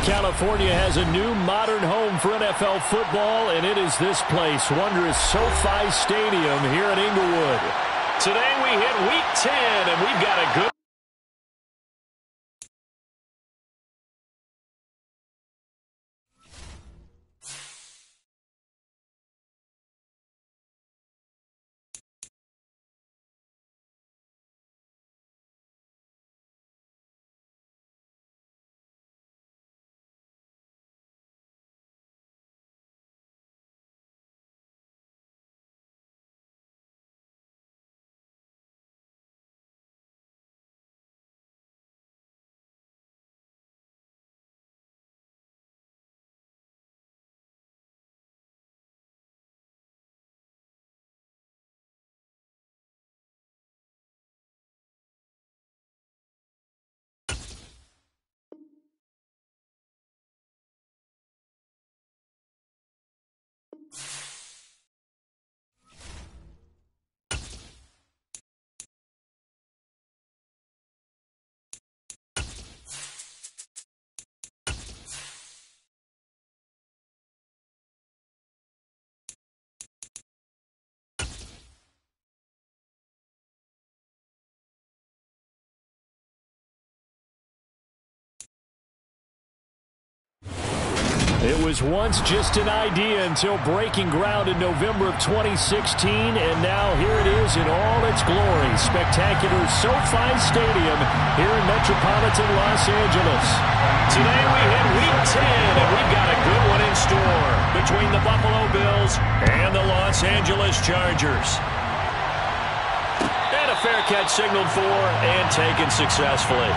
California has a new modern home for NFL football, and it is this place, wondrous SoFi Stadium here in Inglewood. Today we hit Week 10, and we've got a good It was once just an idea until breaking ground in November of 2016, and now here it is in all its glory. Spectacular SoFi Stadium here in metropolitan Los Angeles. Today we hit Week 10, and we've got a good one in store between the Buffalo Bills and the Los Angeles Chargers. And a fair catch signaled for and taken successfully.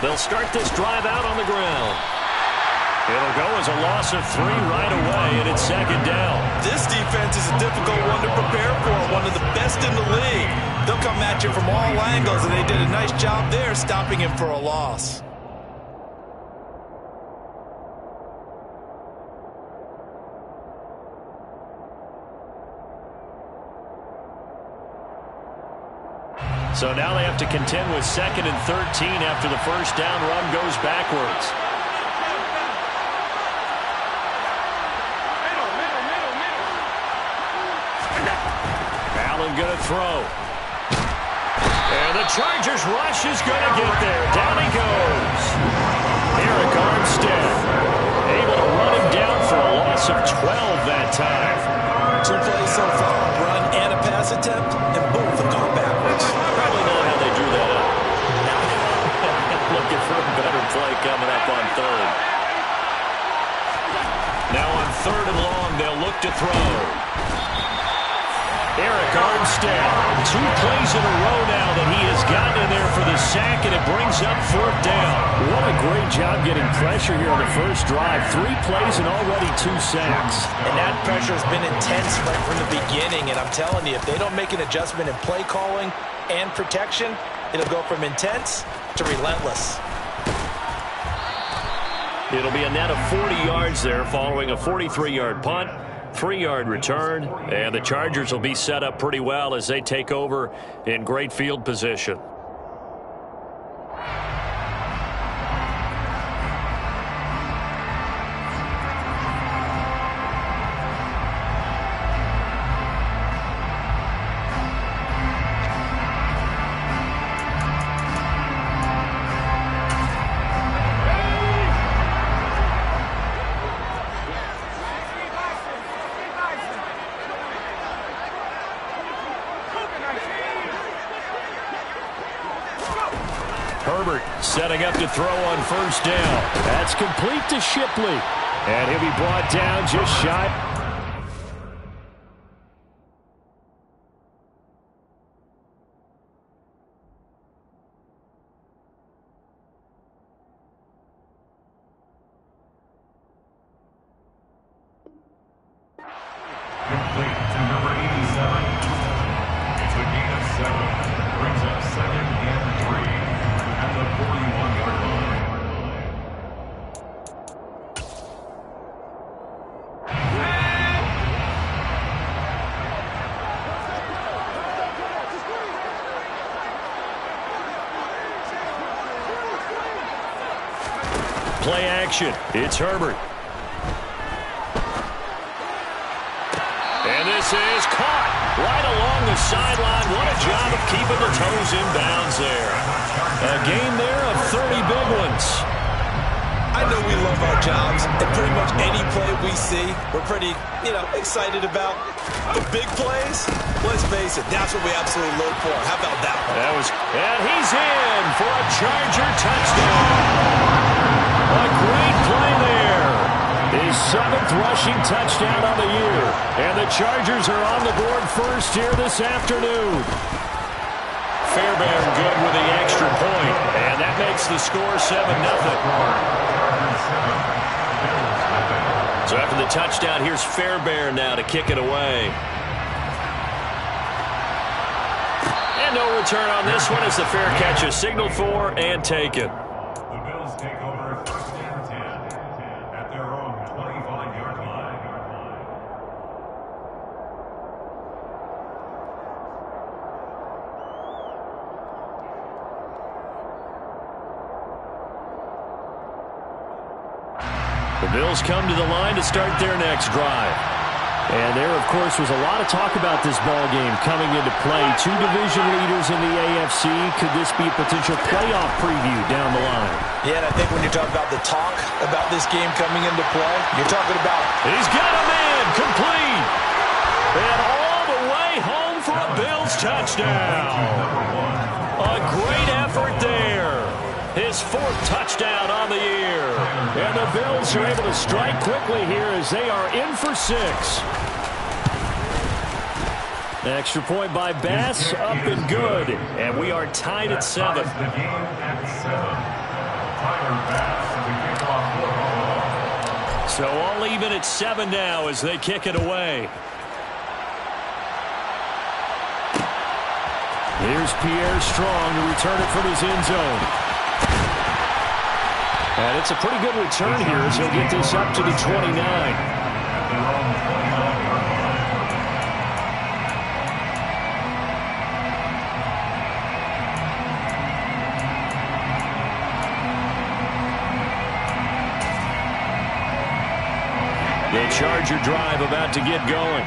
They'll start this drive out on the ground. It'll go as a loss of 3 right away, and it's second down. This defense is a difficult one to prepare for, one of the best in the league. They'll come at you from all angles, and they did a nice job there stopping him for a loss. So now they have to contend with 2nd and 13 after the first down run goes backwards. Allen going to throw. And the Chargers rush is going to get there. Down he goes. Arik Armstead able to run him down for a loss of 12 that time. 2 plays so far, run and a pass attempt, and both have gone backwards. Probably know how they drew that up. Looking for a better play coming up on 3rd. Now on 3rd and long, they'll look to throw. Arik Armstead, 2 plays in a row now that he has gotten in there for the sack, and it brings up 4th down. What a great job getting pressure here on the first drive. 3 plays and already 2 sacks. And that pressure has been intense right from the beginning, and I'm telling you, if they don't make an adjustment in play calling and protection, it'll go from intense to relentless. It'll be a net of 40 yards there following a 43-yard punt. 3-yard return, and the Chargers will be set up pretty well as they take over in great field position. Herbert setting up to throw on 1st down. That's complete to Shipley. And he'll be brought down just shy. Play action. It's Herbert. And this is caught right along the sideline. What a job of keeping the toes in bounds there. A game there of 30 big ones. I know we love our jobs, and pretty much any play we see, we're pretty, excited about. The big plays, let's face it, that's what we absolutely live for. How about that one? And he's in for a Charger touchdown. A great play there. His 7th rushing touchdown on the year. And the Chargers are on the board first here this afternoon. Fairbairn good with the extra point, and that makes the score 7-0. So after the touchdown, here's Fairbairn now to kick it away. And no return on this one as the fair catch is signaled for and taken. The Bills take over 1st and 10 at their own 25-yard line. The Bills come to the line to start their next drive. And there, of course, was a lot of talk about this ball game coming into play. 2 division leaders in the AFC. Could this be a potential playoff preview down the line? Yeah, and I think when you're talking about the talk about this game coming into play, you're talking about... He's got a man complete. And all the way home for a Bills touchdown. A great effort there. His 4th touchdown on the year. And the Bills are able to strike quickly here as they are in for 6. Extra point by Bass, up and good. And we are tied at 7. The game at 7. Tyler Bass, the kickoff. So all even at 7 now as they kick it away. Here's Pierre Strong to return it from his end zone. And it's a pretty good return here as he'll get this up to the 29. The Charger drive about to get going.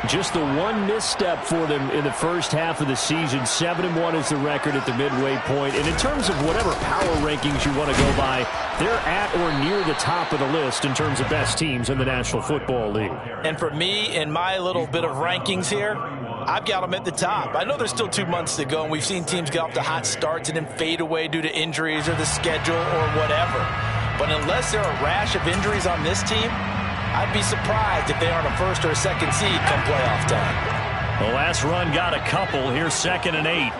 Just the one misstep for them in the first half of the season. 7-1 is the record at the midway point. And in terms of whatever power rankings you want to go by, they're at or near the top of the list in terms of best teams in the National Football League. And for me, in my little bit of rankings here, I've got them at the top. I know there's still 2 months to go, and we've seen teams get off to hot starts and then fade away due to injuries or the schedule or whatever. But unless there are a rash of injuries on this team, I'd be surprised if they aren't a 1st or a 2nd seed come playoff time. The last run got a couple. Here's 2nd and 8.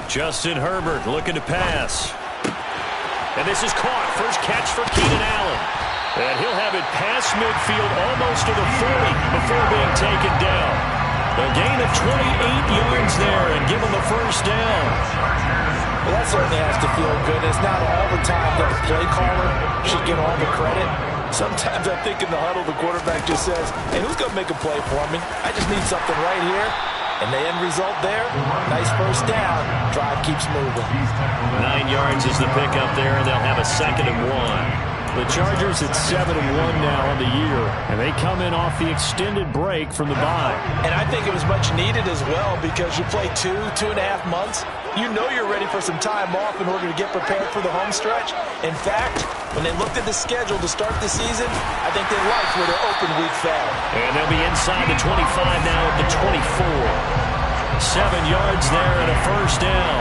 Justin Herbert looking to pass. And this is caught. First catch for Keenan Allen. And he'll have it past midfield almost to the 40 before being taken down. A gain of 28 yards there and give him the first down. Well, that certainly has to feel good. It's not all the time that the play caller should get all the credit. Sometimes I think in the huddle, the quarterback just says, hey, who's going to make a play for me? I just need something right here. And the end result there, nice first down. Drive keeps moving. 9 yards is the pickup there, and they'll have a 2nd and 1. The Chargers at 7-1 now on the year, and they come in off the extended break from the bye. And I think it was much needed as well because you play 2.5 months. You know you're ready for some time off in order to get prepared for the home stretch. In fact, when they looked at the schedule to start the season, I think they liked where their open week fell. And they'll be inside the 25 now at the 24. 7 yards there and a first down.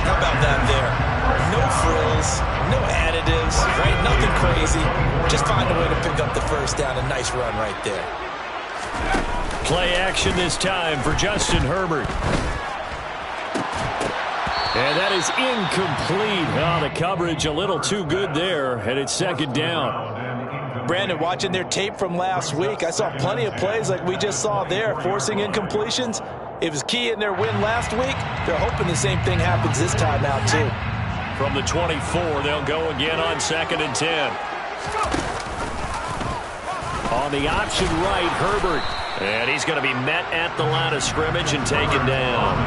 How about that there? No frills, no additives, right? Nothing crazy. Just find a way to pick up the first down. A nice run right there. Play action this time for Justin Herbert. And that is incomplete. Oh, the coverage a little too good there, and it's 2nd down. Brandon, watching their tape from last week, I saw plenty of plays like we just saw there, forcing incompletions. It was key in their win last week. They're hoping the same thing happens this time out, too. From the 24, they'll go again on 2nd and 10. On the option right, Herbert. And he's going to be met at the line of scrimmage and taken down.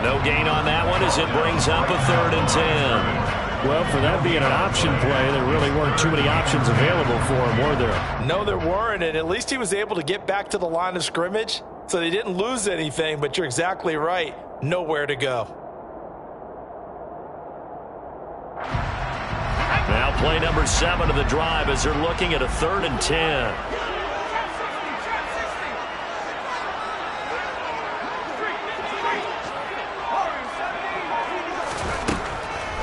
No gain on that one as it brings up a 3rd and 10. Well, for that being an option play, there really weren't too many options available for him, were there? No, there weren't, and at least he was able to get back to the line of scrimmage, so they didn't lose anything, but you're exactly right. Nowhere to go. Now play number 7 of the drive as they're looking at a 3rd and 10.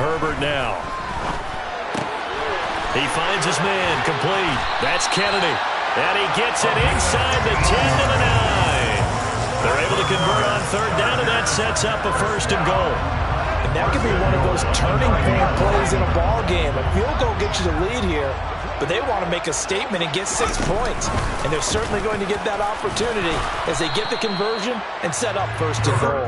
Herbert now. He finds his man, complete. That's Kennedy. And he gets it inside the 10 to the 9. They're able to convert on 3rd down, and that sets up a 1st and goal. And that could be one of those turning point plays in a ball game. A field goal gets you the lead here, but they want to make a statement and get 6 points. And they're certainly going to get that opportunity as they get the conversion and set up 1st and goal.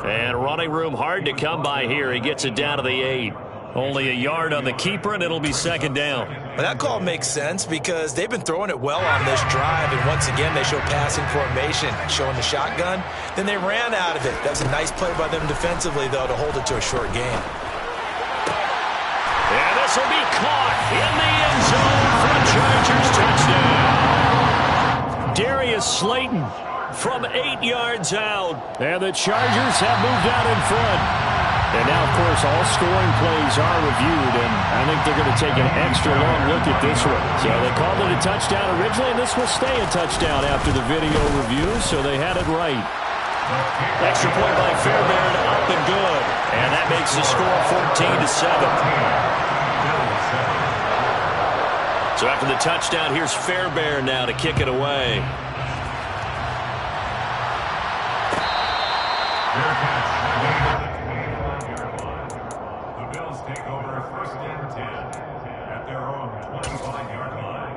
And running room hard to come by here. He gets it down to the 8. Only a yard on the keeper, and it'll be 2nd down. Well, that call makes sense because they've been throwing it well on this drive, and once again they show passing formation, showing the shotgun. Then they ran out of it. That's a nice play by them defensively, though, to hold it to a short gain. And this will be caught in the end zone for a Chargers touchdown. Darius Slayton from 8 yards out. And the Chargers have moved out in front. And now, of course, all scoring plays are reviewed, and I think they're going to take an extra long look at this one. So they called it a touchdown originally, and this will stay a touchdown after the video review, so they had it right. Extra point by Fairbairn, up and good. And that makes the score 14-7. So after the touchdown, here's Fairbairn now to kick it away. The Bills take over 1st and 10 at their own 25-yard line.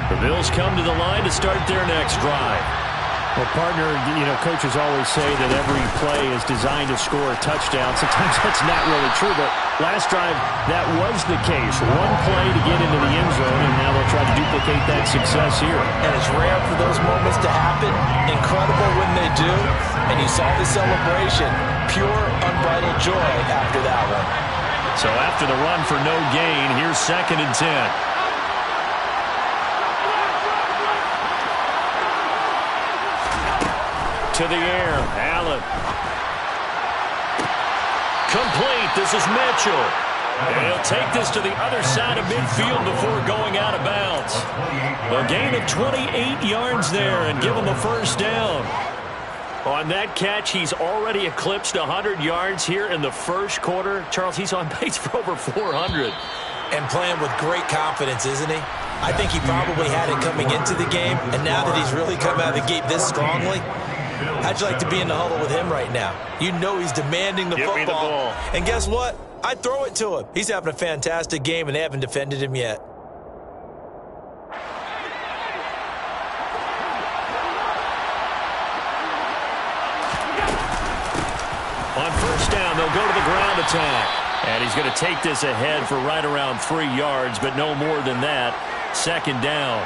The Bills come to the line to start their next drive. Well, partner, coaches always say that every play is designed to score a touchdown. Sometimes that's not really true, but last drive, that was the case. One play to get into the end zone, and now they'll try to duplicate that success here. And it's rare for those moments to happen. Incredible when they do. And you saw the celebration. Pure, unbridled joy after that one. So after the run for no gain, here's 2nd and 10. To the air, Allen. Complete, this is Mitchell. And he'll take this to the other side of midfield before going out of bounds. A gain of 28 yards there and give him a 1st down. On that catch, he's already eclipsed 100 yards here in the 1st quarter. Charles, he's on pace for over 400. And playing with great confidence, isn't he? I think he probably had it coming into the game, and now that he's really come out of the gate this strongly, how'd you like to be in the huddle with him right now? You know he's demanding the football. Give me the ball. And guess what? I'd throw it to him. He's having a fantastic game, and they haven't defended him yet. On 1st down, they'll go to the ground attack. And he's going to take this ahead for right around 3 yards, but no more than that. 2nd down.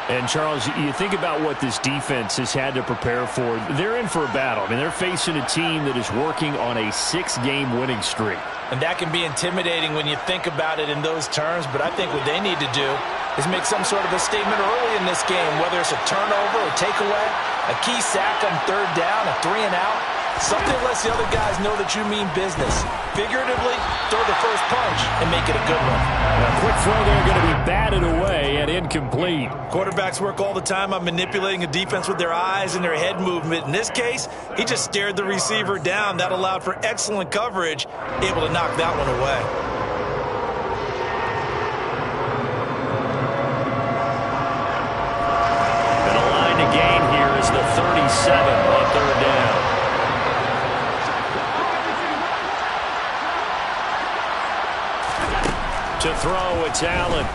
And, Charles, you think about what this defense has had to prepare for. They're in for a battle. I mean, they're facing a team that is working on a 6-game winning streak. And that can be intimidating when you think about it in those terms, but I think what they need to do is make some sort of a statement early in this game, whether it's a turnover or takeaway, a key sack on 3rd down, a 3 and out. Something lets the other guys know that you mean business. Figuratively, throw the first punch and make it a good one. A quick throw there going to be batted away and incomplete. Quarterbacks work all the time on manipulating a defense with their eyes and their head movement. In this case, he just stared the receiver down. That allowed for excellent coverage, able to knock that one away. And a line to gain here is the 37 on 3rd down. To throw, it's Allen.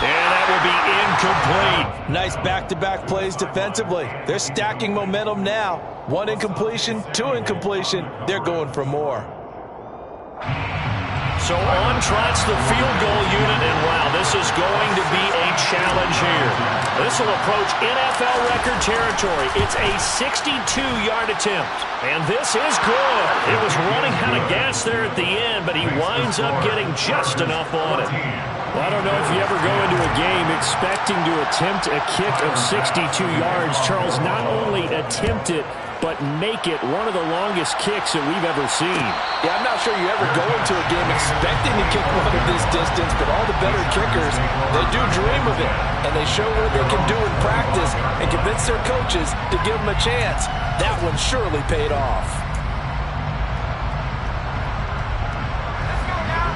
And that will be incomplete. Nice back-to-back plays defensively. They're stacking momentum now. 1 incompletion, 2 incompletion. They're going for more. So on trots the field goal unit, and wow, this is going to be a challenge here. This will approach NFL record territory. It's a 62-yard attempt, and this is good. It was running out of gas there at the end, but he winds up getting just enough on it. Well, I don't know if you ever go into a game expecting to attempt a kick of 62 yards. Charles, not only attempt it, but make it one of the longest kicks that we've ever seen. Yeah, I'm not sure you ever go into a game expecting to kick one of this distance, but all the better kickers, they do dream of it, and they show what they can do in practice and convince their coaches to give them a chance. That one surely paid off.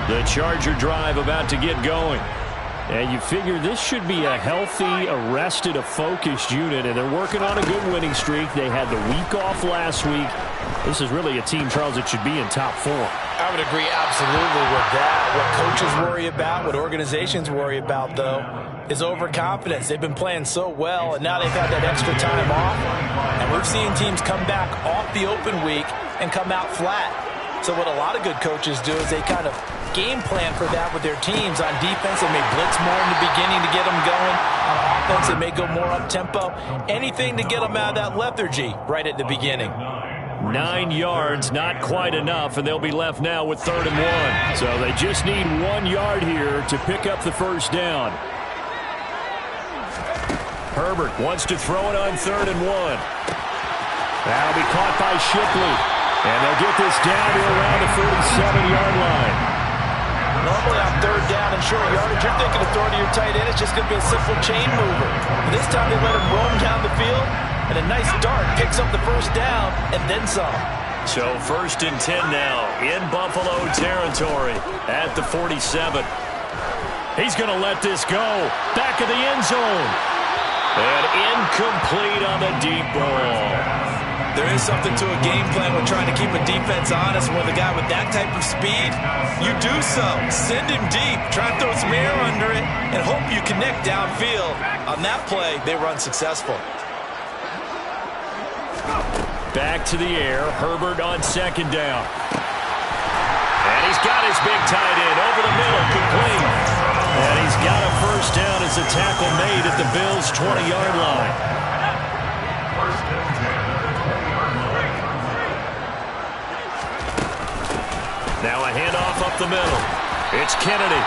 The Charger drive about to get going. And you figure this should be a healthy, arrested, a focused unit, and they're working on a good winning streak. They had the week off last week. This is really a team, Charles, that should be in top 4. I would agree absolutely with that. What coaches worry about, what organizations worry about, though, is overconfidence. They've been playing so well, and now they've had that extra time off. And we've seen teams come back off the open week and come out flat. So what a lot of good coaches do is they kind of game plan for that with their teams. On defense, they may blitz more in the beginning to get them going. On offense, they may go more up-tempo. Anything to get them out of that lethargy right at the beginning. 9 yards, not quite enough, and they'll be left now with 3rd and 1. So they just need 1 yard here to pick up the first down. Herbert wants to throw it on 3rd and 1. That'll be caught by Shipley. And they'll get this down to around the 47-yard line. Normally on 3rd down and short yardage, you're thinking of throwing to your tight end. It's just going to be a simple chain mover. But this time they let him roam down the field, and a nice dart picks up the first down and then some. So 1st and 10 now in Buffalo territory at the 47. He's going to let this go. Back of the end zone. And incomplete on the deep ball. There is something to a game plan with trying to keep a defense honest. With a guy with that type of speed, you do so. Send him deep, try and throw some air under it, and hope you connect downfield. On that play, they were unsuccessful. Back to the air, Herbert on 2nd down. And he's got his big tight end over the middle, complete. And he's got a first down as a tackle made at the Bills' 20-yard line. Now a handoff up the middle. It's Kennedy.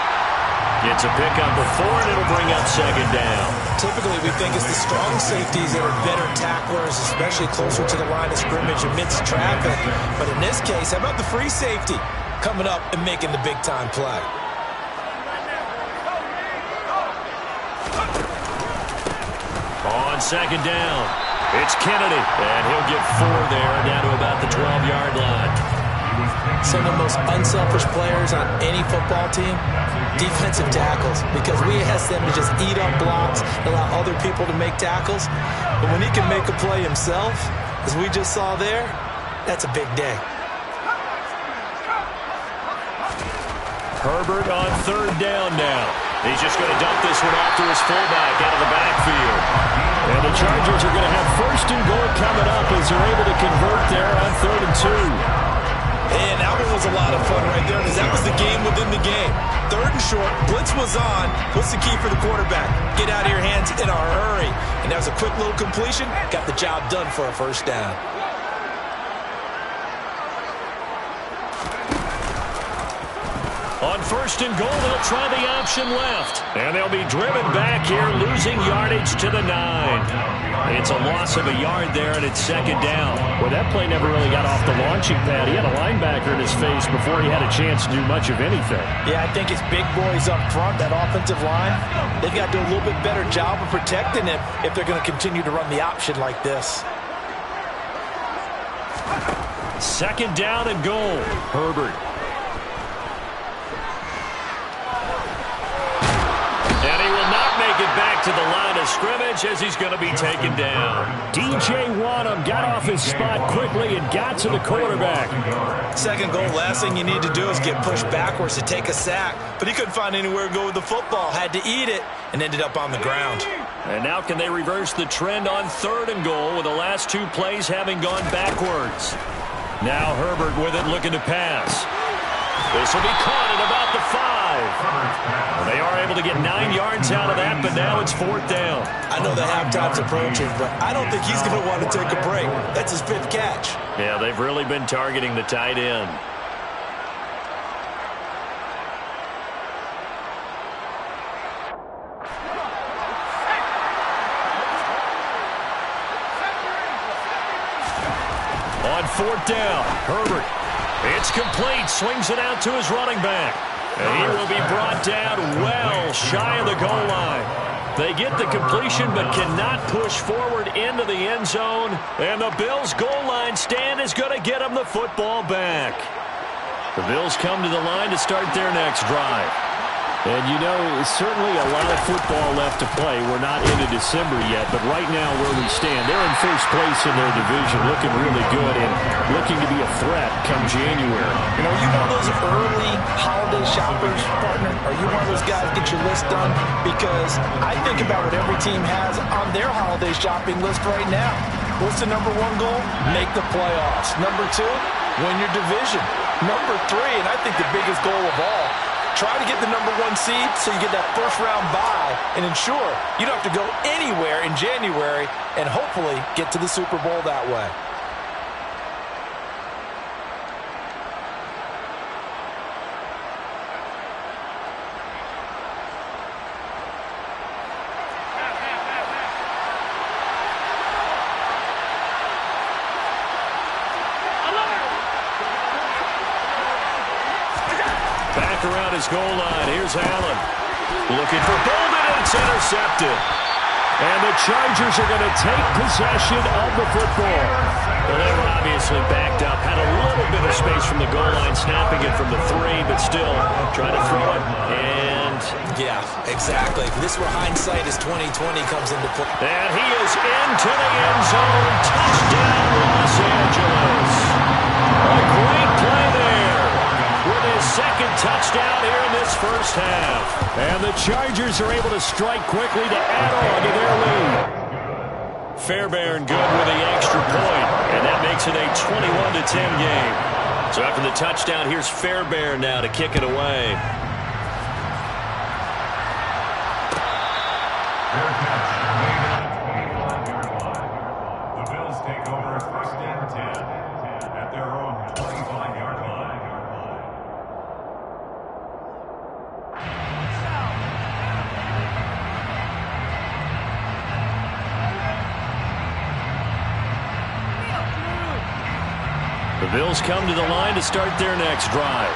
Gets a pickup of 4, and it'll bring up 2nd down. Typically, we think it's the strong safeties that are better tacklers, especially closer to the line of scrimmage amidst traffic. But in this case, how about the free safety coming up and making the big-time play? On 2nd down, it's Kennedy. And he'll get 4 there, down to about the 12-yard line. Some of the most unselfish players on any football team, defensive tackles, because we ask them to just eat up blocks, allow other people to make tackles. But when he can make a play himself, as we just saw there, that's a big day. Herbert on 3rd down now. He's just going to dump this one off to his fullback out of the backfield. And the Chargers are going to have 1st and goal coming up as they're able to convert there on 3rd and 2. And that one was a lot of fun right there because that was the game within the game. 3rd and short, blitz was on. What's the key for the quarterback? Get out of your hands in a hurry. And that was a quick little completion. Got the job done for a first down. On 1st and goal, they'll try the option left. And they'll be driven back here, losing yardage to the 9. It's a loss of a yard there, and it's 2nd down. Well, that play never really got off the launching pad. He had a linebacker in his face before he had a chance to do much of anything. Yeah, I think his big boys up front, that offensive line, they've got to do a little bit better job of protecting him if they're going to continue to run the option like this. 2nd down and goal. Herbert. And he will not make it back to the line of scrimmage as he's going to be taken down. DJ Wonnum got off his spot quickly and got to the quarterback. 2nd goal, last thing you need to do is get pushed backwards to take a sack. But he couldn't find anywhere to go with the football. Had to eat it and ended up on the ground. And now can they reverse the trend on 3rd and goal with the last 2 plays having gone backwards? Now Herbert with it, looking to pass. This will be caught at about the 5. Well, they are able to get 9 yards out of that, but now it's 4th down. I know the halftime's approaching, but I don't think he's going to want to take a break. That's his 5th catch. Yeah, they've really been targeting the tight end. On 4th down, Herbert. It's complete. Swings it out to his running back. And he will be brought down well shy of the goal line. They get the completion but cannot push forward into the end zone. And the Bills' goal line stand is going to get them the football back. The Bills come to the line to start their next drive. And, you know, certainly a lot of football left to play. We're not into December yet, but right now where we stand, they're in first place in their division, looking really good and looking to be a threat come January. You know, are you one of those early holiday shoppers, partner? Are you one of those guys get your list done? Because I think about what every team has on their holiday shopping list right now. What's the number 1 goal? Make the playoffs. Number 2, win your division. Number 3, and I think the biggest goal of all, try to get the number 1 seed so you get that first-round bye and ensure you don't have to go anywhere in January and hopefully get to the Super Bowl that way. Around his goal line. Here's Allen. Looking for Bolden, and it's intercepted. And the Chargers are going to take possession of the football. Well, they were obviously backed up. Had a little bit of space from the goal line, snapping it from the 3, but still trying to throw it. And yeah, exactly. This is where hindsight is 20/20 comes into play. And he is into the end zone. Touchdown, Los Angeles. A great play there. With his 2nd touchdown here in this first half. And the Chargers are able to strike quickly to add on to their lead. Fairbairn good with the extra point, and that makes it a 21-10 game. So after the touchdown, here's Fairbairn now to kick it away. The Bills take over 1st and 10 at their own 25-yard line. The Bills come to the line to start their next drive.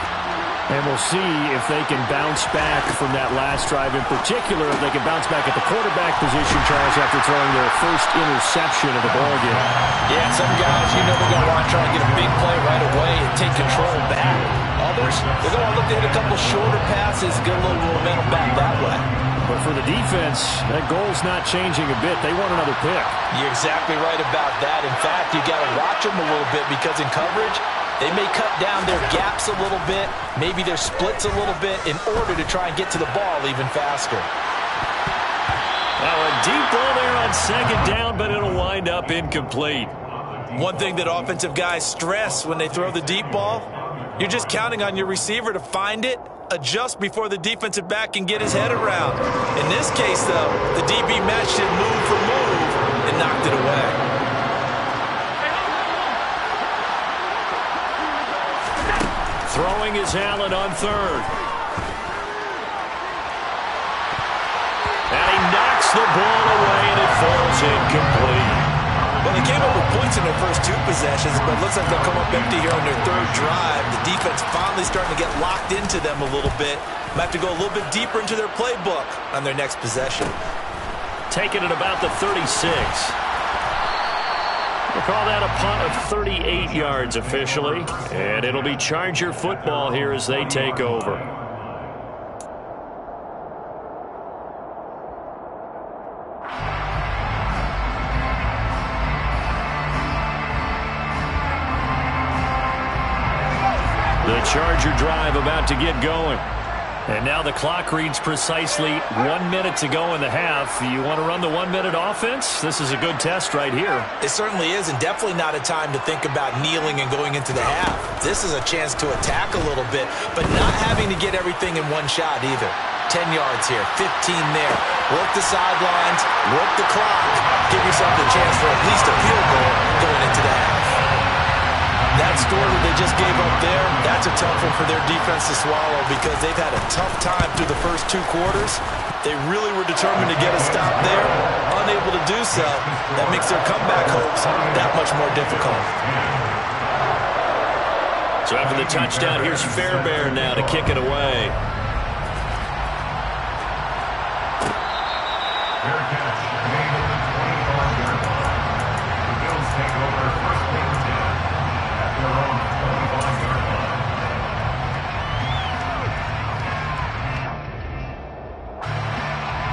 And we'll see if they can bounce back from that last drive. In particular, if they can bounce back at the quarterback position, Charles, after throwing their first interception of the ballgame. Yeah, some guys, you know, they're going to want to try and get a big play right away and take control back. Others, they're going to look to hit a couple shorter passes, get a little momentum back that way. But for the defense, that goal's not changing a bit. They want another pick. You're exactly right about that. In fact, you got to watch them a little bit because in coverage, they may cut down their gaps a little bit, maybe their splits a little bit in order to try and get to the ball even faster. Now a deep ball there on 2nd down, but it'll wind up incomplete. One thing that offensive guys stress when they throw the deep ball, you're just counting on your receiver to find it, adjust before the defensive back can get his head around. In this case, though, the DB matched it move for move and knocked it away. Throwing is Allen on 3rd. And he knocks the ball away, and it falls incomplete. Well, they came up with points in their first 2 possessions, but it looks like they'll come up empty here on their 3rd drive. The defense finally starting to get locked into them a little bit. Might have to go a little bit deeper into their playbook on their next possession. Taking it about the 36. We'll call that a punt of 38 yards officially. And it'll be Charger football here as they take over. The Charger drive about to get going. And now the clock reads precisely 1 minute to go in the half. You want to run the 1 minute offense? This is a good test right here. It certainly is, and definitely not a time to think about kneeling and going into the half. This is a chance to attack a little bit, but not having to get everything in one shot either. 10 yards here, 15 there. Work the sidelines, work the clock. Give yourself a chance for at least a field goal going into the half. That score that they just gave up there, that's a tough one for their defense to swallow because they've had a tough time through the first 2 quarters. They really were determined to get a stop there. Unable to do so, that makes their comeback hopes that much more difficult. So after the touchdown, here's Fairbairn now to kick it away. Fair catch, made at the 25-yard line. The Bills take over first and 10 at their own 25-yard line.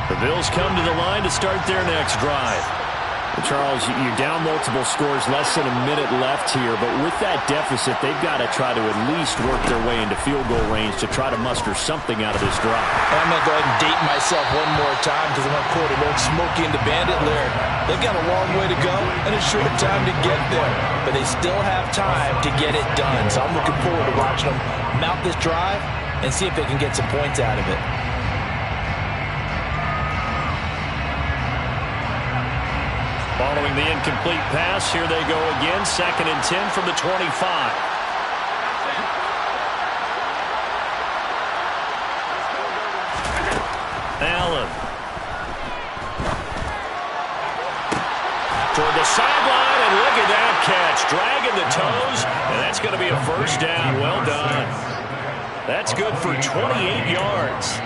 The Bills come to the line to start their next drive. Charles, you're down multiple scores, less than a minute left here, but with that deficit, they've got to try to at least work their way into field goal range to try to muster something out of this drive. I'm going to go ahead and date myself one more time because I'm going to quote an old Smokey and the Bandit lyric. They've got a long way to go and a short time to get there, but they still have time to get it done. So I'm looking forward to watching them mount this drive and see if they can get some points out of it. Following the incomplete pass, here they go again. 2nd and 10 from the 25. Allen. Toward the sideline, and look at that catch. Dragging the toes, and that's going to be a first down. Well done. That's good for 28 yards.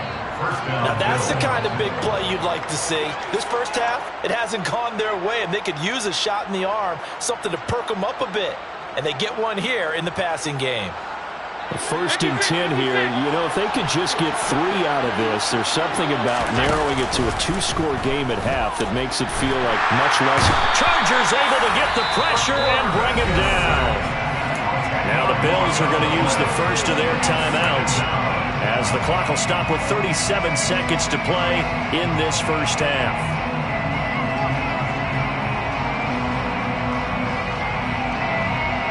Now that's the kind of big play you'd like to see. This first half, it hasn't gone their way, and they could use a shot in the arm, something to perk them up a bit. And they get one here in the passing game. 1st and 10 here. You know, if they could just get 3 out of this, there's something about narrowing it to a 2-score game at half that makes it feel like much less. Chargers able to get the pressure and bring him down. Now the Bills are going to use the first of their timeouts, as the clock will stop with 37 seconds to play in this first half.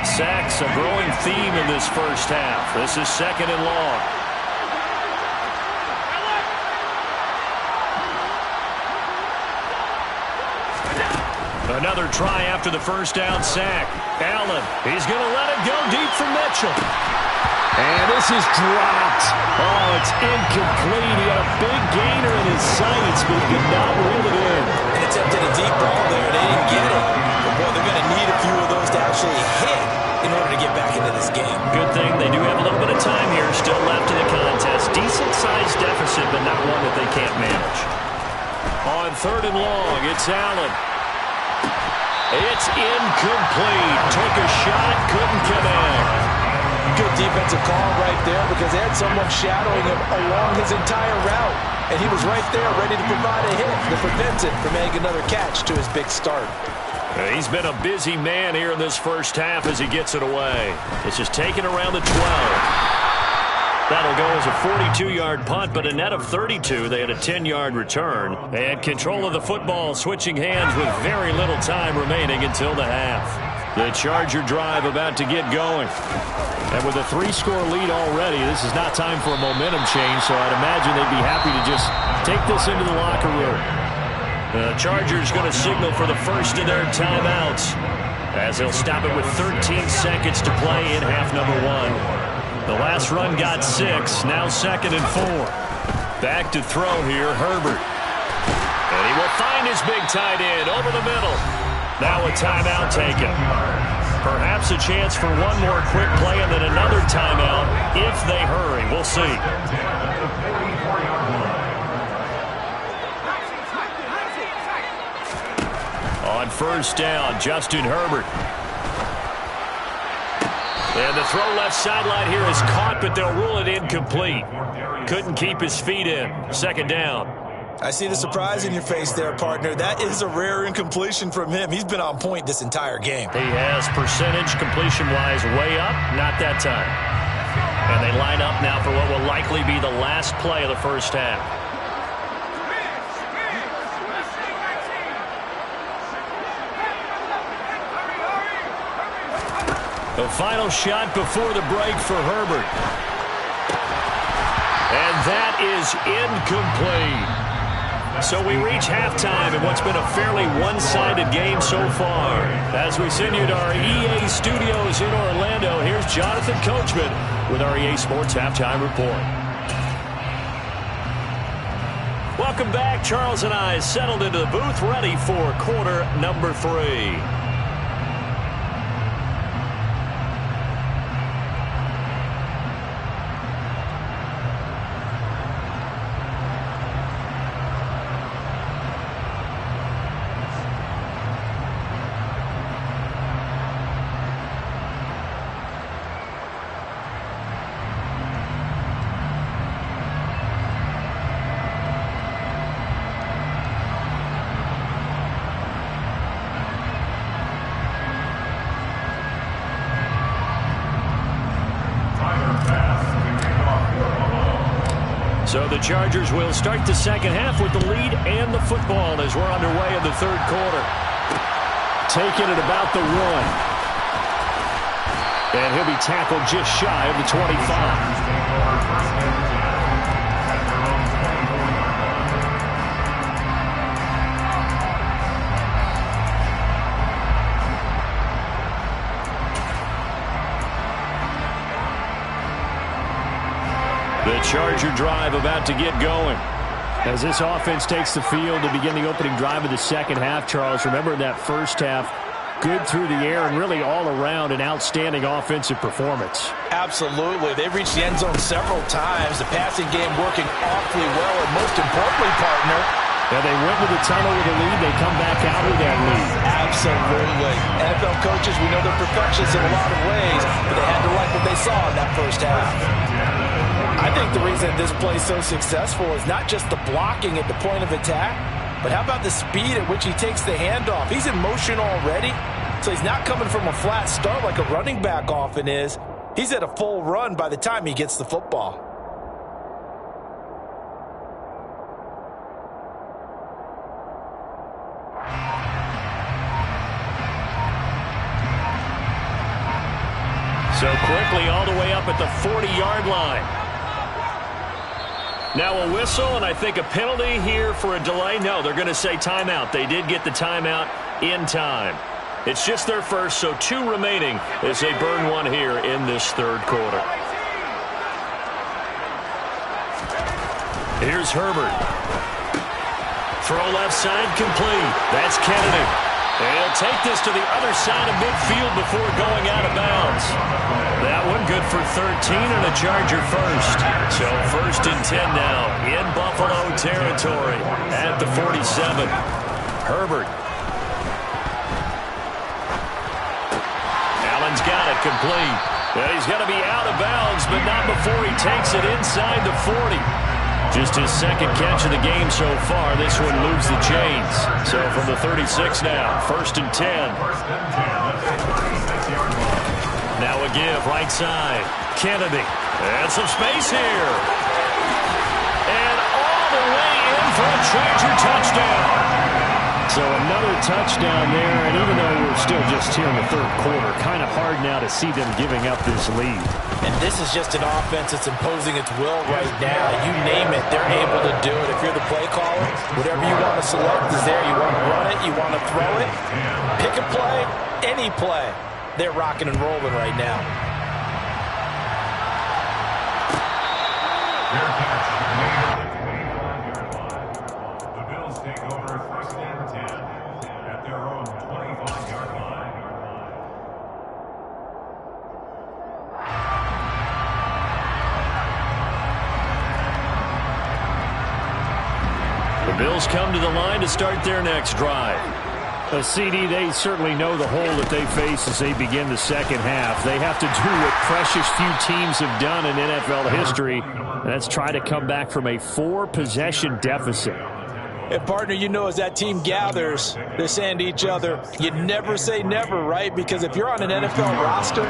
Sacks, a growing theme in this first half. This is 2nd and long. Another try after the first down sack. Allen, he's going to let it go deep for Mitchell. And this is dropped. Oh, it's incomplete. He had a big gainer in his sights, but he could not reel it in. And attempted a deep ball there. They didn't get it. But, boy, they're going to need a few of those to actually hit in order to get back into this game. Good thing they do have a little bit of time here still left in the contest. Decent-sized deficit, but not one that they can't manage. On 3rd and long, it's Allen. It's incomplete. Took a shot, couldn't connect. Good defensive call right there because they had someone shadowing him along his entire route. And he was right there ready to provide a hit that prevents him from making another catch to his big start. He's been a busy man here in this first half as he gets it away. It's just taken around the 12. That'll go as a 42-yard punt, but a net of 32. They had a 10-yard return. And control of the football switching hands with very little time remaining until the half. The Charger drive about to get going. And with a 3-score lead already, this is not time for a momentum change, so I'd imagine they'd be happy to just take this into the locker room. The Chargers going to signal for the first of their timeouts, as they'll stop it with 13 seconds to play in half number 1. The last run got 6, now 2nd and 4. Back to throw here, Herbert. And he will find his big tight end over the middle. Now a timeout taken. Perhaps a chance for one more quick play and then another timeout if they hurry. We'll see. On 1st down, Justin Herbert. And the throw left sideline here is caught, but they'll rule it incomplete. Couldn't keep his feet in. 2nd down. I see the surprise in your face there, partner. That is a rare incompletion from him. He's been on point this entire game. He has percentage completion-wise way up. Not that time. And they line up now for what will likely be the last play of the first half. The final shot before the break for Herbert. And that is incomplete. So we reach halftime in what's been a fairly one-sided game so far. As we send you to our EA studios in Orlando, here's Jonathan Coachman with our EA Sports Halftime Report. Welcome back. Charles and I settled into the booth, ready for quarter number 3. So the Chargers will start the second half with the lead and the football as we're underway in the third quarter. Taking it about the 1. And he'll be tackled just shy of the 25. The Charger drive about to get going. As this offense takes the field to begin the opening drive of the second half, Charles, remember that first half, good through the air and really all around an outstanding offensive performance. Absolutely. They reached the end zone several times. The passing game working awfully well, and most importantly, partner, yeah, they went to the tunnel with a lead. They come back out with that lead. Absolutely. NFL coaches, we know they're perfectionists in a lot of ways, but they had to like what they saw in that first half. I think the reason this play is so successful is not just the blocking at the point of attack, but how about the speed at which he takes the handoff? He's in motion already, so he's not coming from a flat start like a running back often is. He's at a full run by the time he gets the football. So quickly all the way up at the 40-yard line. Now a whistle, and I think a penalty here for a delay. No, they're going to say timeout. They did get the timeout in time. It's just their first, so 2 remaining as they burn one here in this third quarter. Here's Herbert. Throw left side complete. That's Kennedy. And he'll take this to the other side of midfield before going out of bounds. That one good for 13 and a Charger first. So 1st and 10 now in Buffalo territory at the 47. Herbert. Allen's got it complete. And he's going to be out of bounds, but not before he takes it inside the 40. Just his second catch of the game so far. This one moves the chains. So from the 36 now, 1st and 10. Now a give, right side. Kennedy. And some space here. And all the way in for a Charger touchdown. So another touchdown there, and even though we're still just here in the third quarter, kind of hard now to see them giving up this lead. And this is just an offense that's imposing its will right now. You name it, they're able to do it. If you're the play caller, whatever you want to select is there. You want to run it, you want to throw it, pick a play, any play. They're rocking and rolling right now. The Bills take over 1st and 10 at their own 25-yard line. The Bills come to the line to start their next drive. A CD, they certainly know the hole that they face as they begin the second half. They have to do what precious few teams have done in NFL history, and that's try to come back from a 4-possession deficit. And, partner, you know as that team gathers, they're saying to each other, you never say never, right? Because if you're on an NFL roster,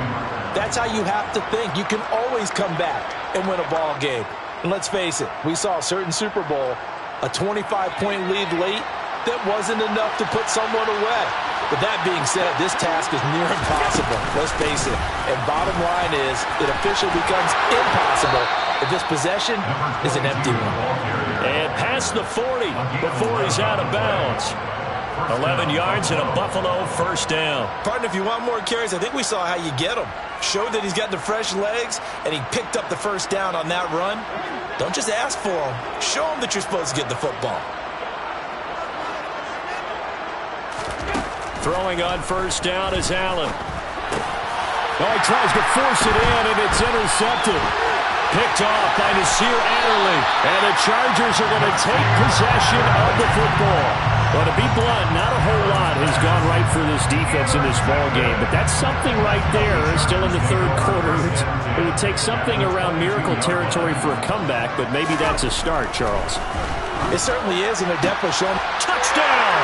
that's how you have to think. You can always come back and win a ball game. And let's face it, we saw a certain Super Bowl, a 25-point lead late, that wasn't enough to put someone away. But that being said, this task is near impossible. Let's face it. And bottom line is, it officially becomes impossible if this possession is an empty one. And past the 40 before he's out of bounds. 11 yards and a Buffalo first down. Partner, if you want more carries, I think we saw how you get him. Showed that he's got the fresh legs, and he picked up the first down on that run. Don't just ask for him. Show him that you're supposed to get the football. Throwing on first down is Allen. Oh, he tries to force it in, and it's intercepted. Picked off by Nasir Adderley. And the Chargers are going to take possession of the football. Well, to be blunt, not a whole lot has gone right for this defense in this ball game, but that's something right there. Still in the third quarter. It would take something around miracle territory for a comeback, but maybe that's a start, Charles. It certainly is, and they're definitely showing. Touchdown!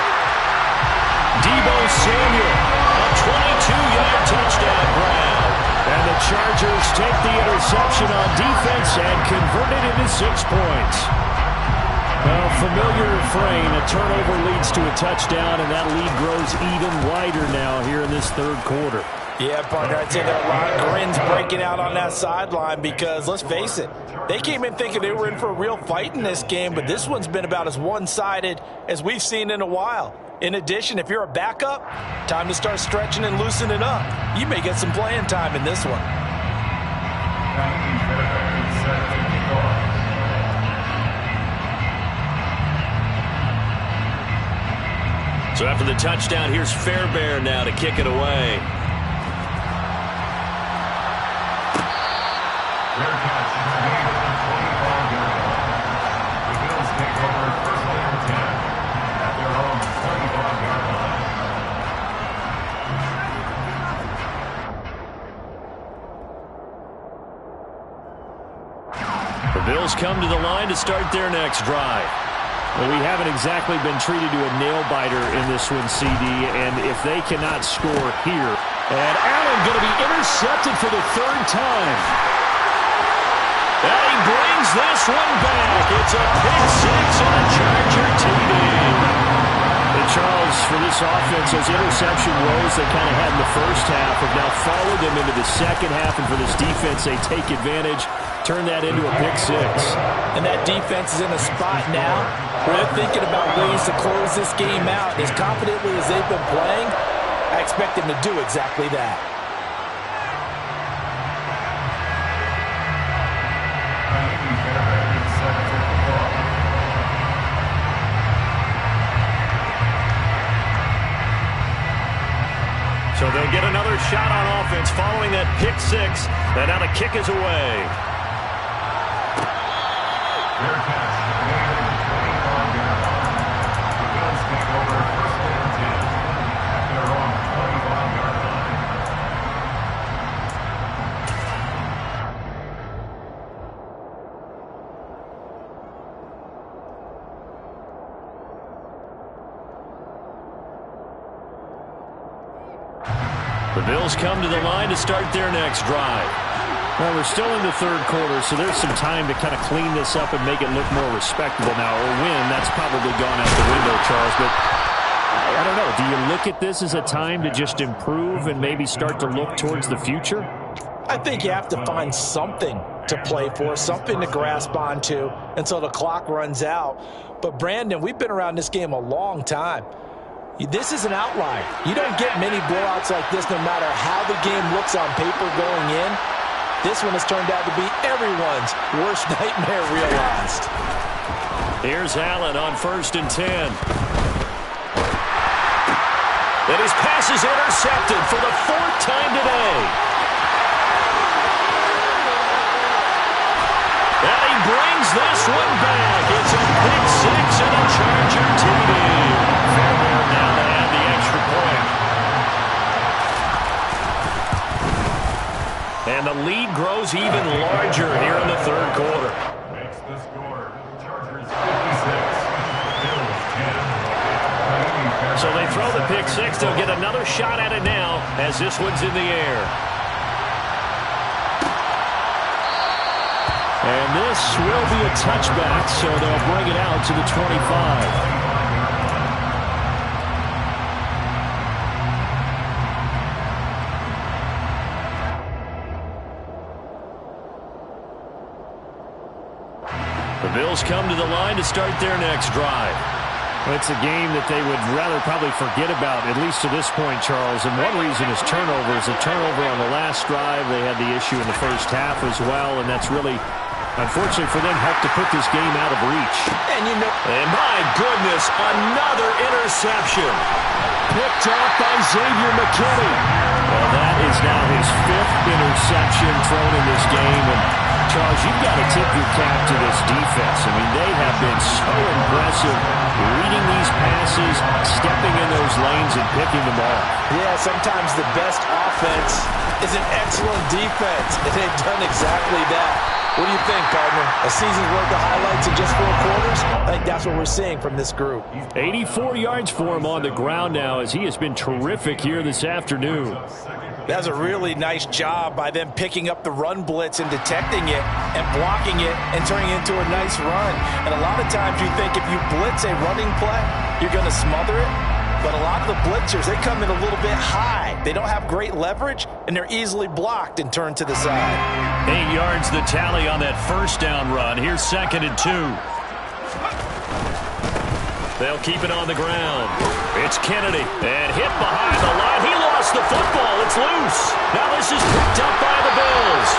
Deebo Samuel, a 22-yard touchdown grab. And the Chargers take the interception on defense and convert it into 6 points. Well, familiar refrain, a turnover leads to a touchdown, and that lead grows even wider now here in this third quarter. Yeah, partner, I'd say there are a lot of grins breaking out on that sideline because, let's face it, they came in thinking they were in for a real fight in this game, but this one's been about as one-sided as we've seen in a while. In addition, if you're a backup, time to start stretching and loosening up. You may get some playing time in this one. So after the touchdown, here's Fairbairn now to kick it away. The Bills come to the line to start their next drive. Well, we haven't exactly been treated to a nail-biter in this one, CD, and if they cannot score here. And Allen going to be intercepted for the third time. And he brings this one back. It's a pick six and a Charger TD. And Charles, for this offense, those interception woes they kind of had in the first half have now followed them into the second half, and for this defense, they take advantage, turn that into a pick six. And that defense is in a spot now where they're thinking about ways to close this game out. As confidently as they've been playing, I expect them to do exactly that. So they'll get another shot on offense following that pick six. And now the kick is away. The Bills come to the line to start their next drive. Well, we're still in the third quarter, so there's some time to kind of clean this up and make it look more respectable now. Or win, that's probably gone out the window, Charles. But I don't know. Do you look at this as a time to just improve and maybe start to look towards the future? I think you have to find something to play for, something to grasp onto until the clock runs out. But, Brandon, we've been around this game a long time. This is an outlier. You don't get many blowouts like this no matter how the game looks on paper going in. This one has turned out to be everyone's worst nightmare realized. Here's Allen on 1st and 10. And his pass is intercepted for the 4th time today. And he brings this one back. It's a pick six and a Charger TD. Fairbairn now to add the extra point. And the lead grows even larger here in the third quarter. Makes the score. Chargers 56, Bills pick six. They'll get another shot at it now as this one's in the air. And this will be a touchback, so they'll bring it out to the 25. The Bills come to the line to start their next drive. It's a game that they would rather probably forget about, at least to this point, Charles. And one reason is turnovers. A turnover on the last drive. They had the issue in the first half as well, and that's really, unfortunately for them, helped to put this game out of reach. And my goodness, another interception. Picked off by Xavier McKinney. Well, that is now his 5th interception thrown in this game. And Charles, you've got to tip your cap to this defense. I mean, they have been so impressive reading these passes, stepping in those lanes, and picking them off. Yeah, sometimes the best offense is an excellent defense, and they've done exactly that. What do you think, partner? A season's worth of highlights in just 4 quarters? I think that's what we're seeing from this group. 84 yards for him on the ground now as he has been terrific here this afternoon. That's a really nice job by them picking up the run blitz and detecting it and blocking it and turning it into a nice run. And a lot of times you think if you blitz a running play, you're going to smother it. But a lot of the blitzers, they come in a little bit high. They don't have great leverage, and they're easily blocked and turned to the side. 8 yards the tally on that first down run. Here's 2nd and 2. They'll keep it on the ground. It's Kennedy, and hit behind the line. He lost the football. It's loose. Now this is picked up by the Bills.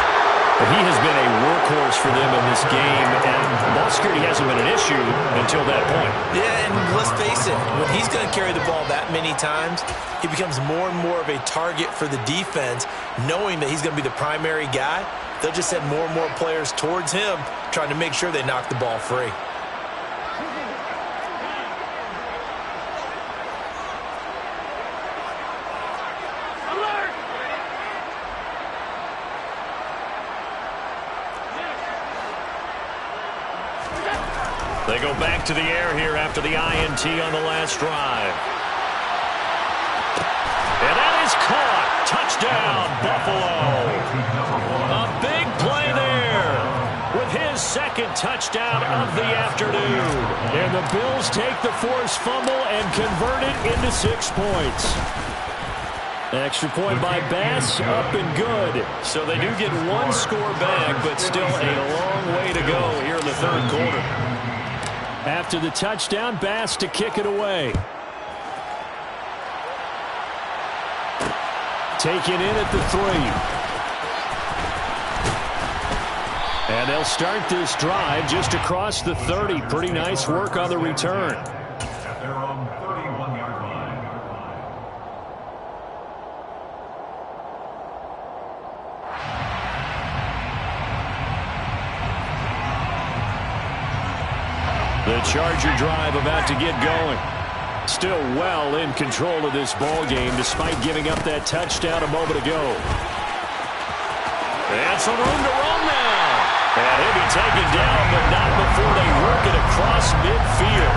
He has been a workhorse for them in this game, and ball security hasn't been an issue until that point. Yeah, and let's face it, when he's going to carry the ball that many times, he becomes more and more of a target for the defense, knowing that he's going to be the primary guy. They'll just send more and more players towards him, trying to make sure they knock the ball free. They go back to the air here after the INT on the last drive. And that is caught. Touchdown, Buffalo. A big play there with his 2nd touchdown of the afternoon. And the Bills take the forced fumble and convert it into 6 points. Extra point by Bass, up and good. So they do get 1 score back, but still a long way to go here in the 3rd quarter. After the touchdown, Bass to kick it away. Taken in at the 3. And they'll start this drive just across the 30. Pretty nice work on the return. At their own 31-yard line. The Charger drive about to get going. Still well in control of this ball game despite giving up that touchdown a moment ago. And some room to run now. And he'll be taken down, but not before they work it across midfield.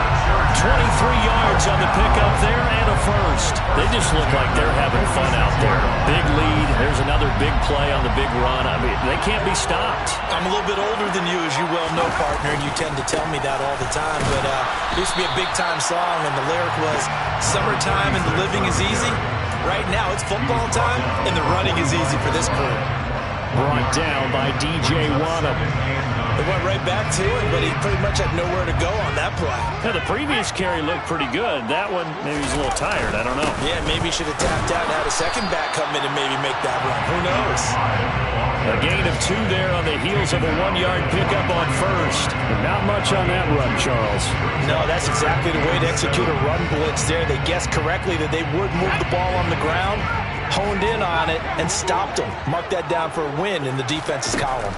23 yards on the pickup there and a first. They just look like they're having fun out there. Big lead. There's another big play on the big run. I mean, they can't be stopped. I'm a little bit older than you, as you well know, partner, and you tend to tell me that all the time. But it used to be a big-time song, and the lyric was, "Summertime and the living is easy." Right now, it's football time, and the running is easy for this crew. Brought down by DJ Waddle. They went right back to it, but he pretty much had nowhere to go on that play. Now, the previous carry looked pretty good. That one, maybe he's a little tired. I don't know. Yeah, maybe he should have tapped out and had a second back come in and maybe make that run. Who knows? A gain of 2 there on the heels of a 1-yard pickup on first. And not much on that run, Charles. No, that's exactly the way to execute a run blitz there. They guessed correctly that they would move the ball on the ground, honed in on it, and stopped them. Mark that down for a win in the defense's column.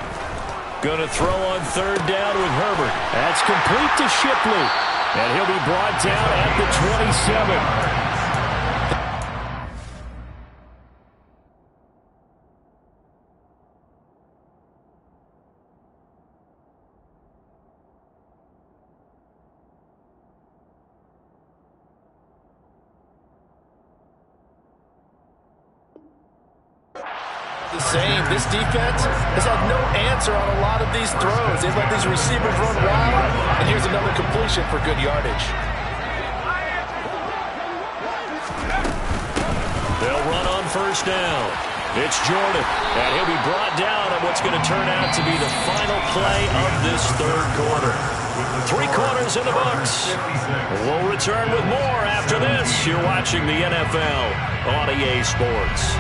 Going to throw on 3rd down with Herbert. That's complete to Shipley. And he'll be brought down at the 27. the same. This defense has had no answer on a lot of these throws. They've let these receivers run wild, and here's another completion for good yardage. They'll run on first down. It's Jordan, and he'll be brought down on what's going to turn out to be the final play of this third quarter. 3 quarters in the books. We'll return with more after this. You're watching the NFL on EA Sports.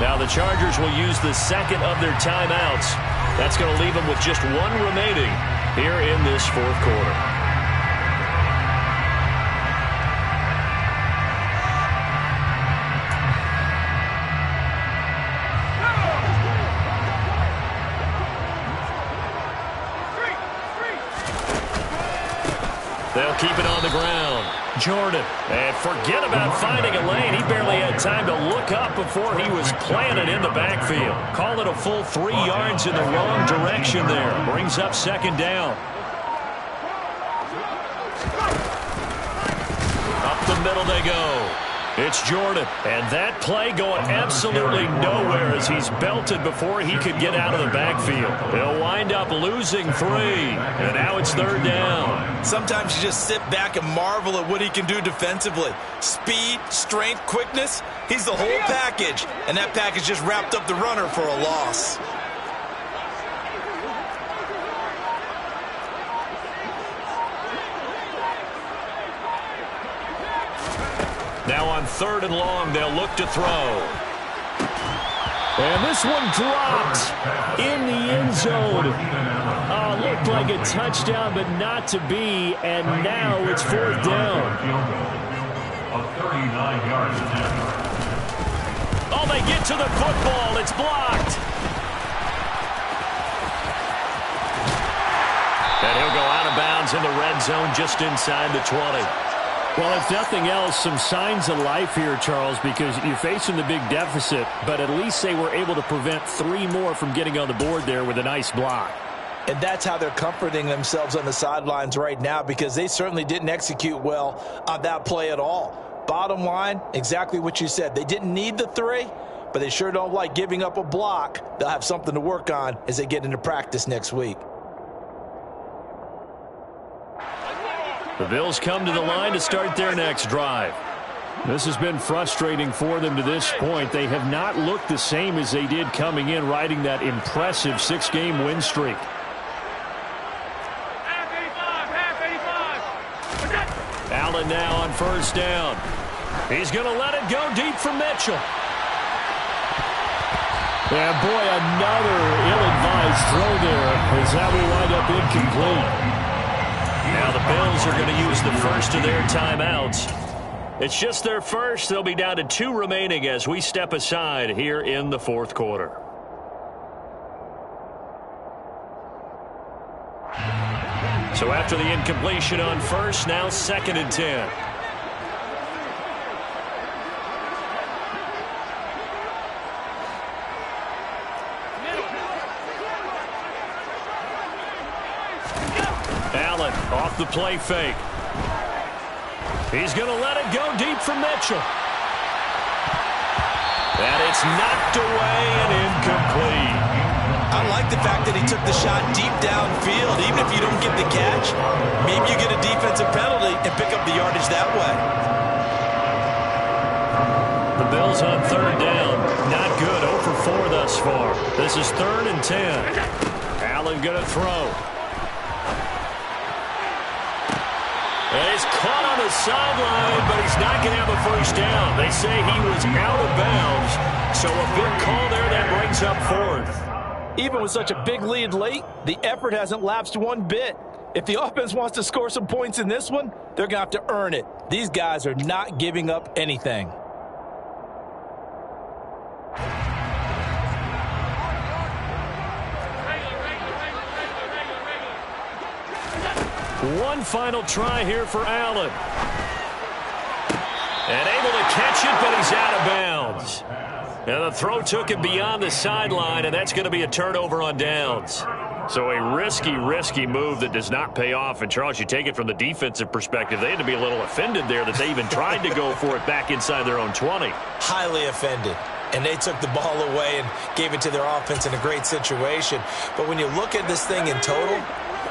Now the Chargers will use the second of their timeouts. That's going to leave them with just 1 remaining here in this fourth quarter. They'll keep it on the ground. Jordan. And forget about finding a lane. He barely had time to look up before he was planted in the backfield. Call it a full 3 yards in the wrong direction there. Brings up second down. Up the middle they go. It's Jordan. And that play going absolutely nowhere as he's belted before he could get out of the backfield. He'll wind up losing 3. And now it's third down. Sometimes you just sit back and marvel at what he can do defensively. Speed, strength, quickness. He's the whole package. And that package just wrapped up the runner for a loss. Now on third and long, they'll look to throw. And this one dropped in the end zone. Looked like a touchdown, but not to be. And now it's fourth down. Oh, they get to the football. It's blocked. And he'll go out of bounds in the red zone just inside the 20. Well, if nothing else, some signs of life here, Charles, because you're facing the big deficit, but at least they were able to prevent 3 more from getting on the board there with a nice block. And that's how they're comforting themselves on the sidelines right now, because they certainly didn't execute well on that play at all. Bottom line, exactly what you said. They didn't need the 3, but they sure don't like giving up a block. They'll have something to work on as they get into practice next week. The Bills come to the line to start their next drive. This has been frustrating for them to this point. They have not looked the same as they did coming in, riding that impressive 6-game win streak. Allen now on first down. He's going to let it go deep for Mitchell. And boy, another ill-advised throw there as that will wind up incomplete. Now the Bills are going to use the first of their timeouts. It's just their first. They'll be down to 2 remaining as we step aside here in the fourth quarter. So after the incompletion on first, now 2nd and 10. the play fake. He's going to let it go deep for Mitchell. And it's knocked away and incomplete. I like the fact that he took the shot deep downfield. Even if you don't get the catch, maybe you get a defensive penalty and pick up the yardage that way. The Bills on third down. Not good. 0 for 4 thus far. This is 3rd and 10. Allen going to throw. And he's caught on the sideline, but he's not going to have a first down. They say he was out of bounds. So a big call there that brings up 4th. Even with such a big lead late, the effort hasn't lapsed one bit. If the offense wants to score some points in this one, they're going to have to earn it. These guys are not giving up anything. One final try here for Allen. And able to catch it, but he's out of bounds. And the throw took him beyond the sideline, and that's going to be a turnover on downs. So a risky move that does not pay off. And, Charles, you take it from the defensive perspective. They had to be a little offended there that they even tried to go for it back inside their own 20. Highly offended. And they took the ball away and gave it to their offense in a great situation. But when you look at this thing in total,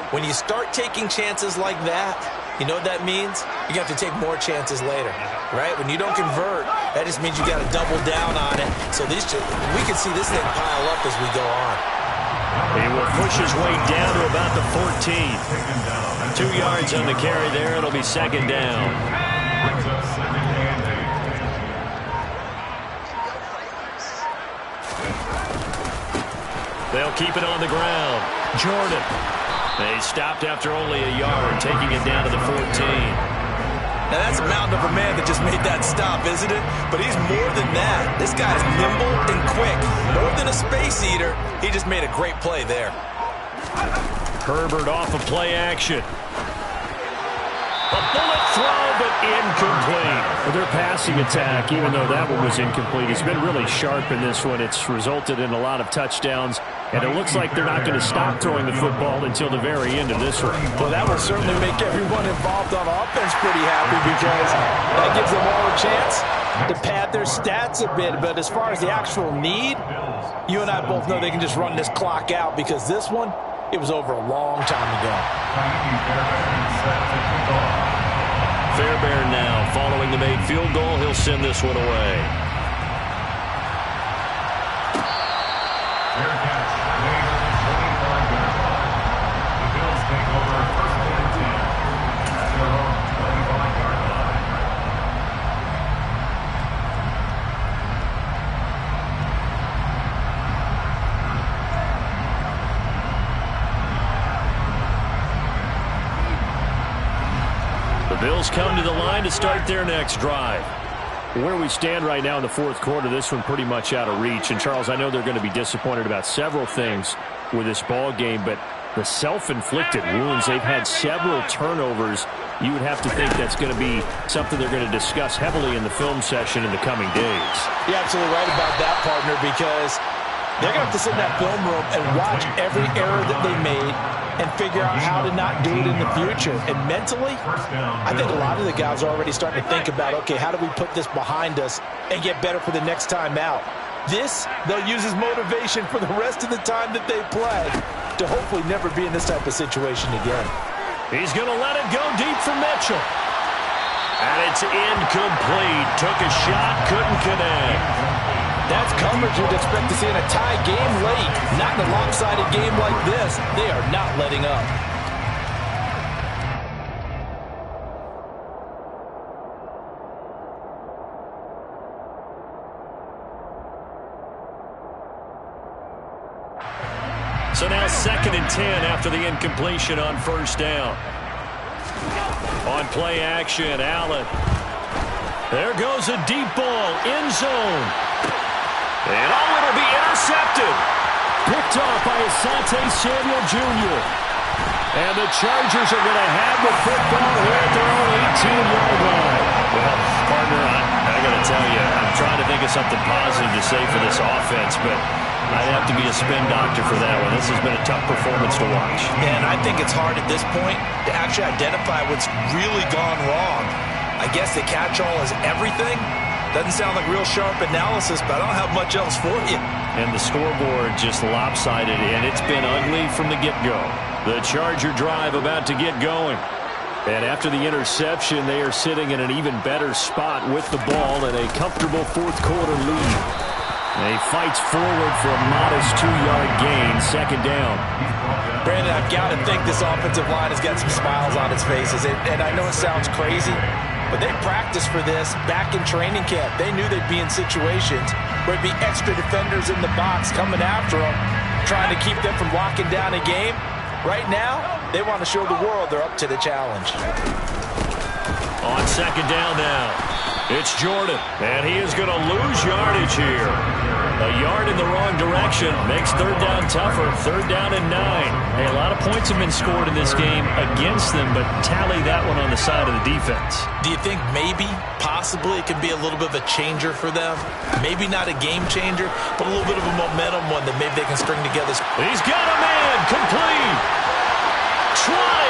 when you start taking chances like that, you know what that means? You have to take more chances later, right? When you don't convert, that just means you got to double down on it. So we can see this thing pile up as we go on. He will push his way down to about the 14. 2 yards on the carry there. It'll be 2nd down. They'll keep it on the ground. Jordan. They stopped after only a yard, taking it down to the 14. Now, that's a mountain of a man that just made that stop, isn't it? But he's more than that. This guy's nimble and quick. More than a space eater, he just made a great play there. Herbert off of play action. A bullet throw, but incomplete. Well, their passing attack, even though that one was incomplete, has been really sharp in this one. It's resulted in a lot of touchdowns, and it looks like they're not going to stop throwing the football until the very end of this one. Well, that will certainly make everyone involved on offense pretty happy because that gives them all a chance to pad their stats a bit. But as far as the actual need, you and I both know they can just run this clock out because this one, it was over a long time ago. Fairbairn now, following the made field goal, he'll send this one away. Fair catch, made at the 25-yard line. The Bills take over 1st and 10 at their own 25-yard line. The Bills come to the line to start their next drive. Where we stand right now in the 4th quarter, this one pretty much out of reach. And, Charles, I know they're going to be disappointed about several things with this ball game, but the self-inflicted wounds, they've had several turnovers. You would have to think that's going to be something they're going to discuss heavily in the film session in the coming days. You're absolutely right about that, partner, because they're going to have to sit in that film room and watch every error that they made and figure out how to not do it in the future. And mentally, I think a lot of the guys are already starting to think about, okay, how do we put this behind us and get better for the next time out? This, they'll use as motivation for the rest of the time that they play to hopefully never be in this type of situation again. He's going to let it go deep for Mitchell. And it's incomplete. Took a shot, couldn't connect. That's coverage you'd expect to see in a tie game late. Not in a lopsided game like this. They are not letting up. So now 2nd and 10 after the incompletion on 1st down. On play action, Allen. There goes a deep ball, end zone. And it'll be intercepted. Picked off by Asante Samuel Jr. And the Chargers are going to have the football here at their own 18-yard line. Well, partner, I got to tell you, I'm trying to think of something positive to say for this offense, but I'd have to be a spin doctor for that one. This has been a tough performance to watch. And I think it's hard at this point to actually identify what's really gone wrong. I guess the catch-all is everything. Doesn't sound like real sharp analysis, but I don't have much else for you. And the scoreboard just lopsided, and it's been ugly from the get-go. The Charger drive about to get going. And after the interception, they are sitting in an even better spot with the ball and a comfortable fourth-quarter lead. And he fights forward for a modest 2-yard gain, second down. Brandon, I've got to think this offensive line has got some smiles on its faces. And I know it sounds crazy, but they practiced for this back in training camp. They knew they'd be in situations where it'd be extra defenders in the box coming after them, trying to keep them from locking down a game. Right now, they want to show the world they're up to the challenge. On second down now, it's Jordan, and he is going to lose yardage here. A yard in the wrong direction makes third down tougher. Third down and 9. Hey, a lot of points have been scored in this game against them, but tally that one on the side of the defense. Do you think maybe, possibly, it can be a little bit of a changer for them? Maybe not a game changer, but a little bit of a momentum one that maybe they can string together. He's got a man, complete. Try.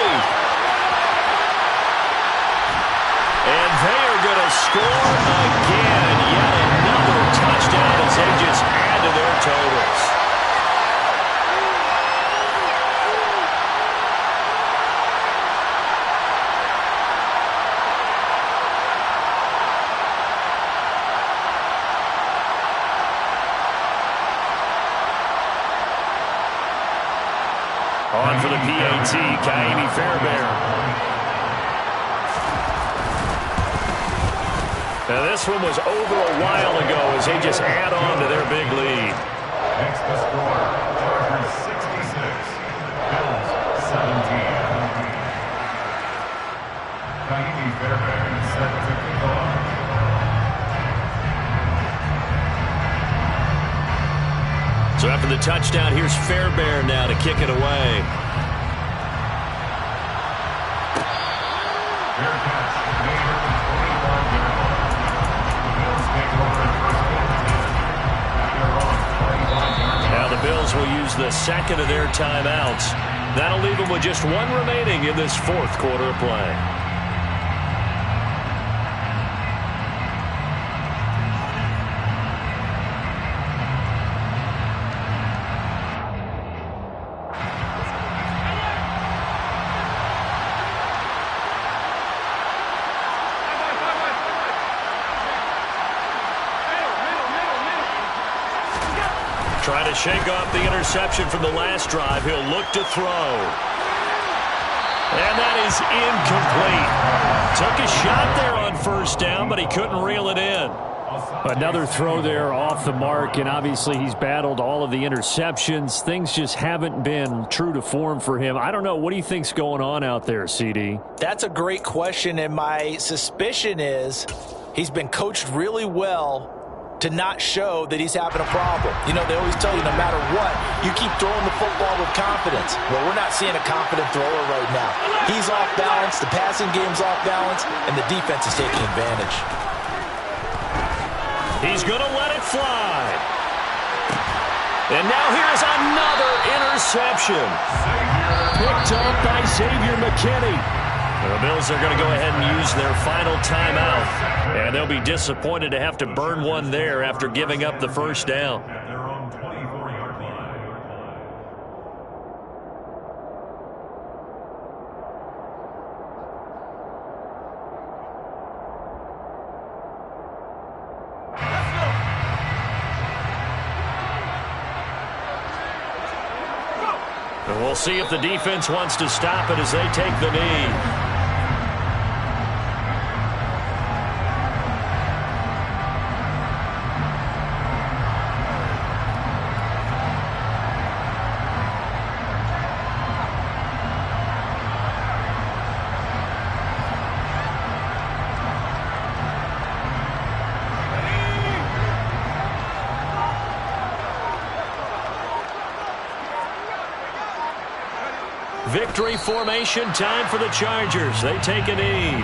And they are going to score again. Yet another touchdown as they just add to their totals. On for the PAT, Ka'imi Fairbairn. Now this one was over a while ago as they just add on to their big lead. Next to score, Chargers 66, Bills 17. Ka'imi Fairbairn set to kick off. So after the touchdown, here's Fairbairn now to kick it away. Fair catch, made at the 25-yard line. The Bills take over at first and 10 at their own 25-yard line. Now the Bills will use the second of their timeouts. That'll leave them with just one remaining in this fourth quarter of play. Trying to shake off the interception from the last drive. He'll look to throw. And that is incomplete. Took a shot there on first down, but he couldn't reel it in. Another throw there off the mark, and obviously he's battled all of the interceptions. Things just haven't been true to form for him. I don't know. What do you think's going on out there, CD? That's a great question, and my suspicion is he's been coached really well to not show that he's having a problem. You know, they always tell you no matter what, you keep throwing the football with confidence. Well, we're not seeing a confident thrower right now. He's off balance, the passing game's off balance, and the defense is taking advantage. He's going to let it fly. And now here's another interception. Picked up by Xavier McKinney. The Bills are going to go ahead and use their final timeout. And they'll be disappointed to have to burn one there after giving up the first down. At their own 24-yard line. And we'll see if the defense wants to stop it as they take the knee. Victory formation time for the Chargers. They take a knee.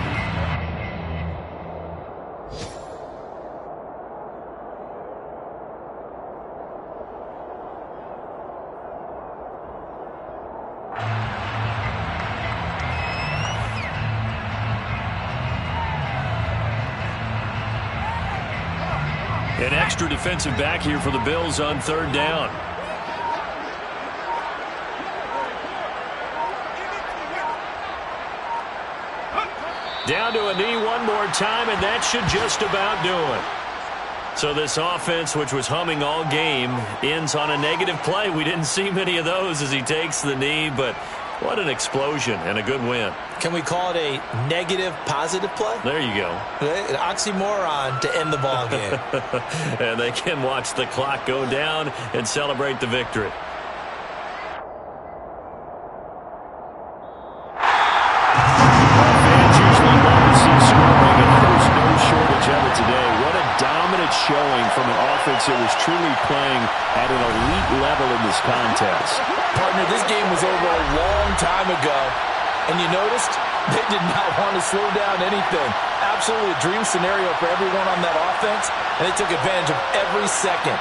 An extra defensive back here for the Bills on third down. Down to a knee one more time, and that should just about do it. So this offense, which was humming all game, ends on a negative play. We didn't see many of those as he takes the knee, but what an explosion and a good win. Can we call it a negative positive play? There you go. An oxymoron to end the ball game. And they can watch the clock go down and celebrate the victory. Showing from an offense that was truly playing at an elite level in this contest. Partner, this game was over a long time ago, and you noticed they did not want to slow down anything. Absolutely a dream scenario for everyone on that offense, and they took advantage of every second.